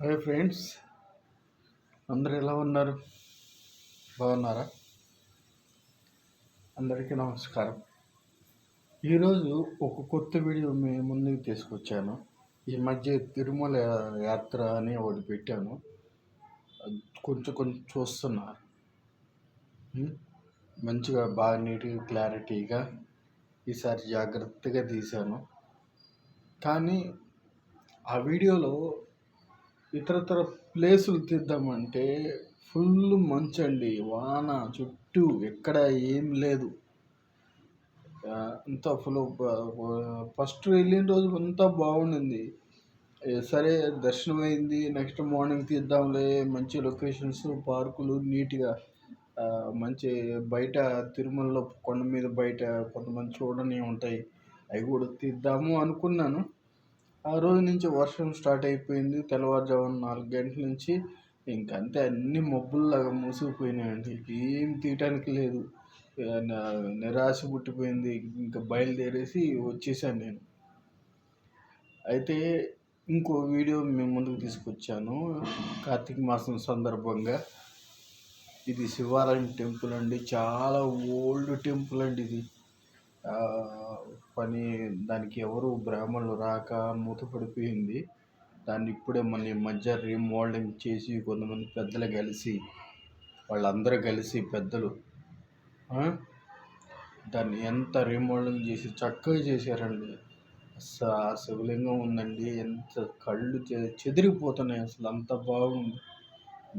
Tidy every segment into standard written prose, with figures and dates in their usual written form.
Hi friends, అందరు ఎలా ఉన్నారు? బాగున్నారా? అందరికీ నమస్కారం. ఈరోజు ఒక కొత్త వీడియో మీ ముందుకు తీసుకొచ్చాను. ఈ మధ్య తిరుమల యాత్ర అని ఒకటి పెట్టాను. కొంచెం కొంచెం చూస్తున్నారు. మంచిగా బాగా నీట్గా క్లారిటీగా ఈసారి జాగ్రత్తగా తీశాను. కానీ ఆ వీడియోలో ఇతరతర ప్లేసులు తీద్దామంటే ఫుల్ మంచండి, వాన చుట్టూ ఎక్కడ ఏం లేదు. అంతా ఫుల్. ఫస్ట్ వెళ్ళిన రోజు అంతా బాగుండింది. సరే దర్శనం అయింది, నెక్స్ట్ మార్నింగ్ తీద్దాంలే, మంచి లొకేషన్స్, పార్కులు, నీట్గా మంచి బయట తిరుమలలో కొండ మీద బయట కొంతమంది చూడని ఉంటాయి, అవి కూడా తీద్దాము అనుకున్నాను. ఆ రోజు నుంచి వర్షం స్టార్ట్ అయిపోయింది. తెల్లవారుజామున 4 గంటల నుంచి ఇంకంతే అన్ని మబ్బుల్లాగా మూసుకుపోయినాయండి. ఏం తీయటానికి లేదు. నిరాశ పుట్టిపోయింది. ఇంకా బయలుదేరేసి వచ్చేసాను నేను. అయితే ఇంకో వీడియో మేము ముందుకు తీసుకొచ్చాను కార్తీక మాసం సందర్భంగా. ఇది శివాలయం టెంపుల్ అండి, చాలా ఓల్డ్ టెంపుల్ అండి ఇది. దానికి ఎవరు బ్రాహ్మణులు రాక మూతపడిపోయింది. దాన్ని ఇప్పుడే మన ఈ మధ్య రీమోడలింగ్ చేసి కొంతమంది పెద్దలు కలిసి, వాళ్ళందరూ కలిసి పెద్దలు దాన్ని ఎంత రీమోడలింగ్ చేసి చక్కగా చేశారండి. అసలు ఆ శివలింగం ఉందండి, ఎంత కళ్ళు చెదిరిపోతున్నాయి, అసలు అంత బాగుంది.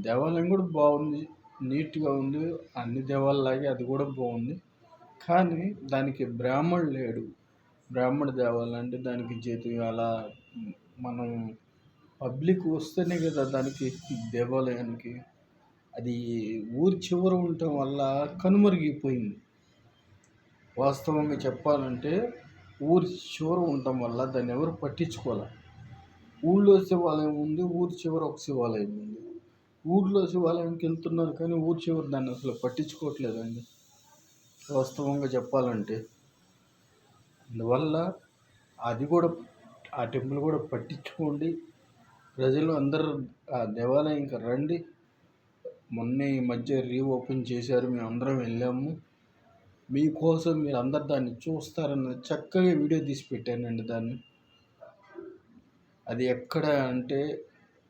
దేవాలయం కూడా బాగుంది, నీట్గా ఉంది. అన్ని దేవాలయాలలాగే అది కూడా బాగుంది. కానీ దానికి బ్రాహ్మణుడు లేడు. బ్రాహ్మణ దేవాలయం అంటే దానికి జీతం అలా మనం పబ్లిక్ వస్తేనే కదా దానికి దేవాలయానికి. అది ఊరి చివర ఉండటం వల్ల కనుమరుగైపోయింది. వాస్తవంగా చెప్పాలంటే ఊరి చివర ఉండటం వల్ల దాన్ని ఎవరు పట్టించుకోవాలి. ఊళ్ళో శివాలయం ఉంది, ఊరి చివర ఒక శివాలయం ఉంది. ఊళ్ళో శివాలయంకి వెళ్తున్నారు కానీ ఊరి చివర దాన్ని అసలు పట్టించుకోవట్లేదండి, వాస్తవంగా చెప్పాలంటే. అందువల్ల అది కూడా, ఆ టెంపుల్ కూడా పట్టించుకోండి. ప్రజలు అందరూ ఆ దేవాలయంకి రండి. మొన్నే ఈ మధ్య రీఓపెన్ చేశారు, మేము అందరం వెళ్ళాము. మీకోసం మీరు అందరు దాన్ని చూస్తారని చక్కగా వీడియో తీసి పెట్టానండి. దాన్ని అది ఎక్కడ అంటే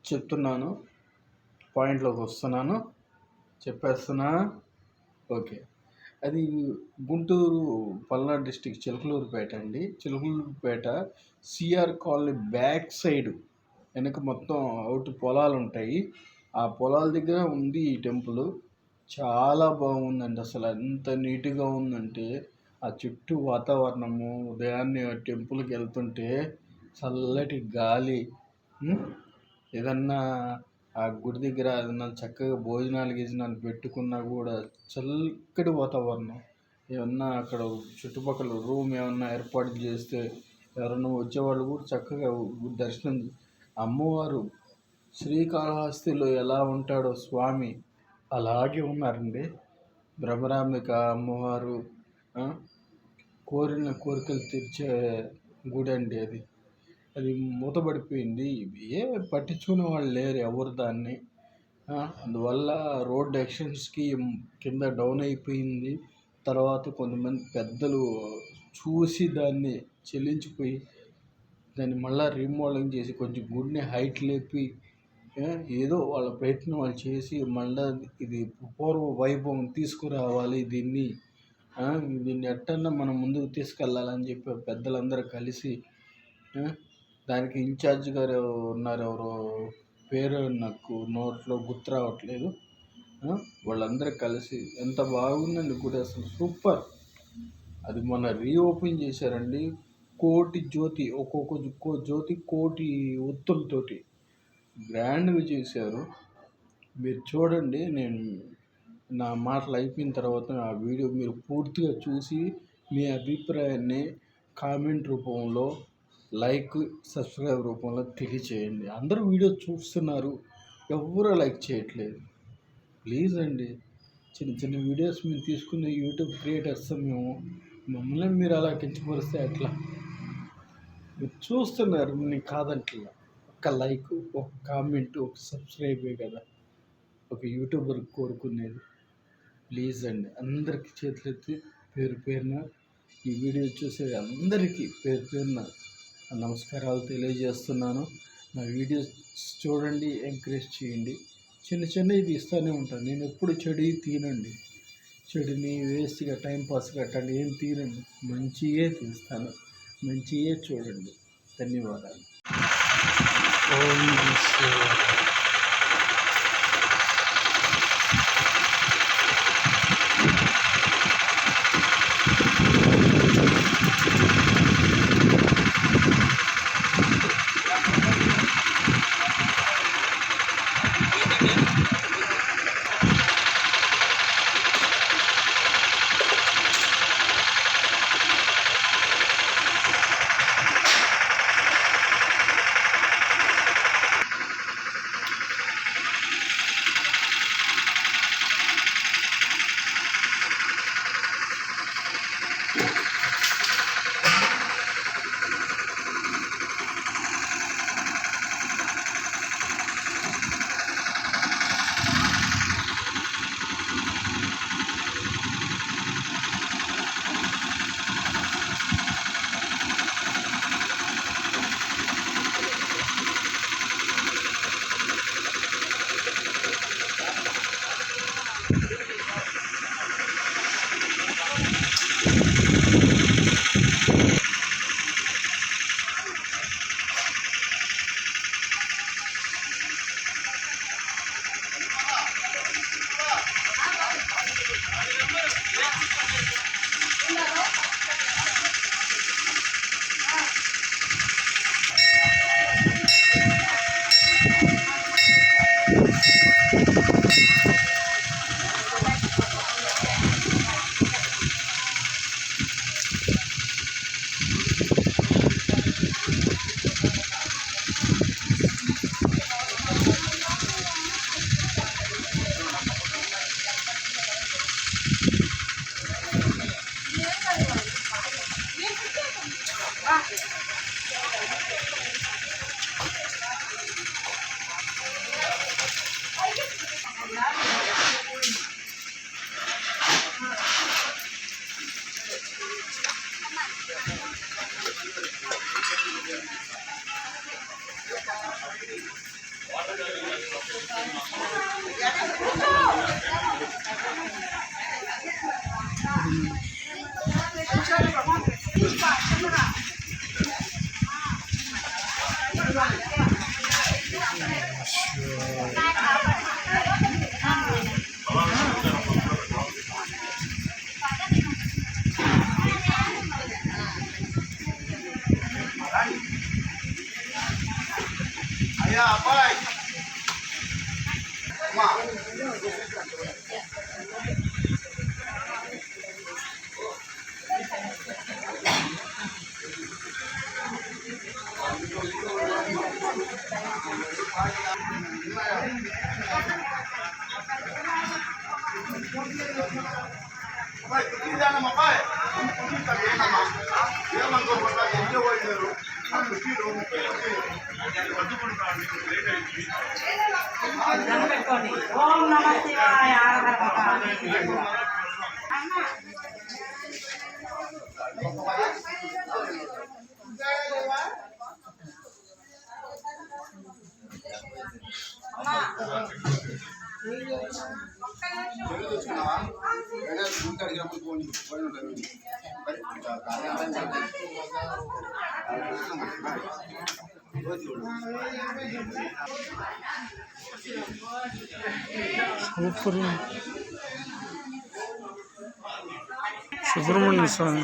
చెప్తున్నాను, పాయింట్లోకి వస్తున్నాను, చెప్పేస్తున్నా. ఓకే, అది గుంటూరు పల్నాడు డిస్టిక్ చిలకలూరుపేట అండి. Chilakaluripet CR colony back side వెనక మొత్తం అవుట్ పొలాలు ఉంటాయి. ఆ పొలాల దగ్గర ఉంది ఈ టెంపుల్. చాలా బాగుందండి, అసలు ఎంత నీట్గా ఉందంటే ఆ చుట్టూ వాతావరణము. ఉదయాన్నే టెంపుల్కి వెళ్తుంటే చల్లటి గాలి, ఏదన్నా ఆ గుడి దగ్గర ఏదన్నా చక్కగా భోజనాలు పెట్టుకున్నా కూడా చల్లటి వాతావరణం. ఏమన్నా అక్కడ చుట్టుపక్కల రూమ్ ఏమన్నా ఏర్పాటు చేస్తే ఎవరన్నా వచ్చేవాళ్ళు కూడా చక్కగా దర్శనం. అమ్మవారు శ్రీకాళహస్తిలో ఎలా ఉంటాడో స్వామి అలాగే ఉన్నారండి. భ్రమరాంబిక అమ్మవారు కోరిన కోరికలు తీర్చే గుడి అండి అది. అది మూతపడిపోయింది, పట్టించుకునే వాళ్ళు లేరు ఎవరు దాన్ని. అందువల్ల రోడ్ ఎక్షన్స్కి కింద డౌన్ అయిపోయింది. తర్వాత కొంతమంది పెద్దలు చూసి దాన్ని చెల్లించిపోయి దాన్ని మళ్ళీ రీమోడలింగ్ చేసి కొంచెం గుడిని హైట్ లేపి ఏదో వాళ్ళ ప్రయత్నం వాళ్ళు చేసి మళ్ళీ ఇది పూర్వ వైభవం తీసుకురావాలి. దీన్ని ఎట్టన్నా మనం ముందుకు తీసుకెళ్ళాలని చెప్పి పెద్దలందరూ కలిసి, దానికి ఇన్ఛార్జ్ గారు ఉన్నారు, ఎవరో పేరు నాకు నోట్లో గుర్తు రావట్లేదు. వాళ్ళందరూ కలిసి ఎంత బాగుందండి గుడి, అసలు సూపర్. అది మొన్న రీఓపెన్ చేశారండి. కోటి జ్యోతి, ఒక్కొక్క జ్యోతి కోటి ఒత్తులతోటి గ్రాండ్గా చేశారు. మీరు చూడండి. నేను నా మాటలు అయిపోయిన తర్వాత ఆ వీడియో మీరు పూర్తిగా చూసి మీ అభిప్రాయాన్ని కామెంట్ రూపంలో, లైక్, సబ్స్క్రైబ్ రూపంలో తెలియచేయండి. అందరూ వీడియో చూస్తున్నారు, ఎవరూ లైక్ చేయట్లేదు. ప్లీజ్ అండి, చిన్న చిన్న వీడియోస్ మేము తీసుకునే యూట్యూబ్ క్రియేటర్స్ మేము. మమ్మల్ని మీరు అలా కించపరిస్తే ఎట్లా? మీరు చూస్తున్నారు, నేను కాదంట్లా. ఒక్క లైక్, ఒక కామెంట్, ఒక సబ్స్క్రైబే కదా ఒక యూట్యూబర్ కోరుకునేది. ప్లీజ్ అండి, అందరికీ చేతులెత్తి పేరు పేరున ఈ వీడియో చూసే అందరికీ పేరు పేరున నమస్కారాలు తెలియజేస్తున్నాను. నా వీడియోస్ చూడండి, ఎంకరేజ్ చేయండి. చిన్న చిన్నవి తీస్తూనే ఉంటాను. నేను ఎప్పుడు చెడు తీనండి, చెడుని వేస్ట్గా టైంపాస్గా అట్టండి ఏం తీనండి. మంచియే తీస్తాను, మంచియే చూడండి. ధన్యవాదాలు. అయ్యా అబ్బాయి అబ్బాయి ఏమనుకోకుండా ఎంజో పోయినారు ఓం నమ శివాయ. సుబ్రహ్మణ్య స్వామి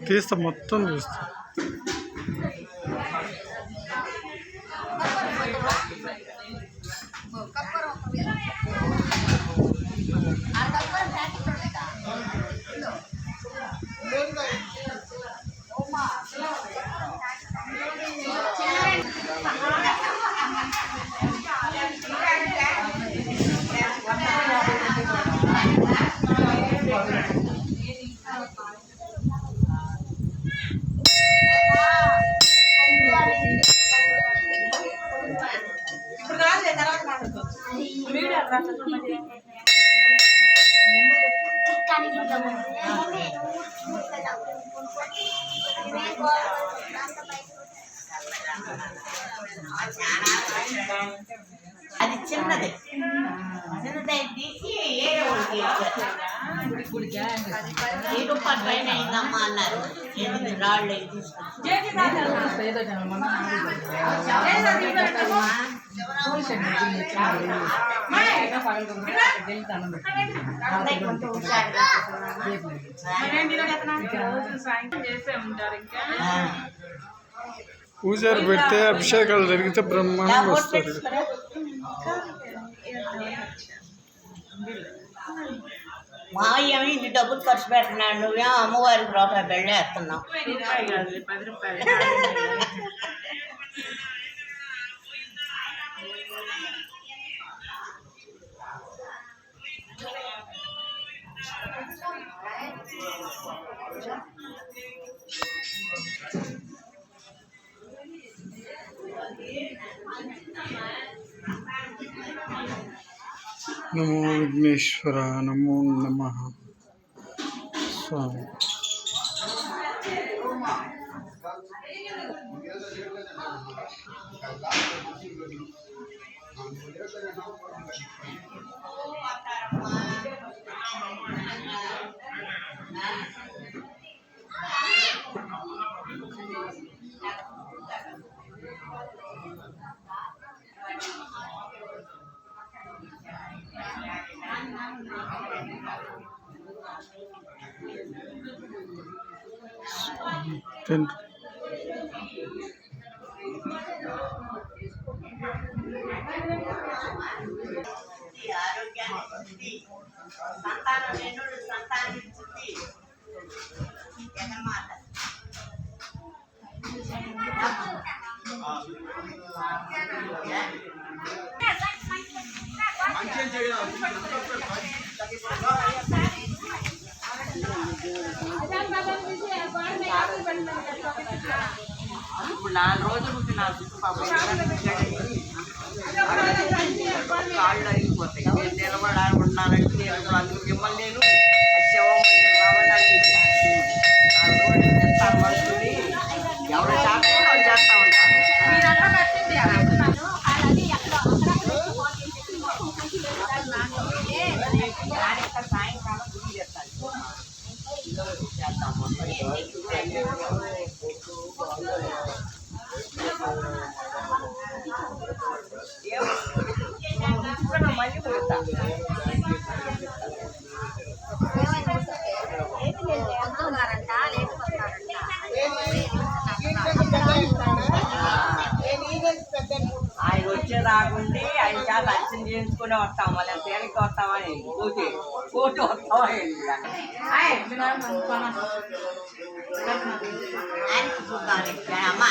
తీస్తా, మొత్తం తీస్తా. అది చిన్నది తీసి ఏ రూపాయలు పైన అయిందమ్మా అన్నారు. ఎనిమిది రాళ్ళు పూజారి పెడితే అభిషేకాలు జరిగితే బ్రహ్మాండంగా వస్తారు. మాయేమో ఇన్ని డబ్బులు ఖర్చు పెడుతున్నాడు, నువ్వేమో అమ్మవారికి రూపాయి వెళ్ళేస్తున్నావు. నమో విఘ్నేశ్వర, నమో నమః. స్వామి తండ్రి ఆరోగ్యాన్ని సంతానం లేనుడు సంతానిస్తుంది. జగన్మాత ఇప్పుడు 4 రోజులు ఉంటే నా కాళ్ళు అరిగిపోతాయి. నేను నిలబడాలి ఉన్నానంటే నేను అందుకు మిమ్మల్ని నేను శవమని రావడానికి 4 రోజులు చేస్తాను. మనుషుని ఎవరు చేస్తారో వాళ్ళు చేస్తూ ఉంటారు. సాయంకాలం గుడి చేస్తాను చేద్దాము. మళ్ళీ కొడతా ఆయన వచ్చేదాకుండి ఆయన చేత అర్చన చేయించుకునే వస్తాం. మళ్ళీ తేలిక వస్తామని కోటి వస్తామని అమ్మా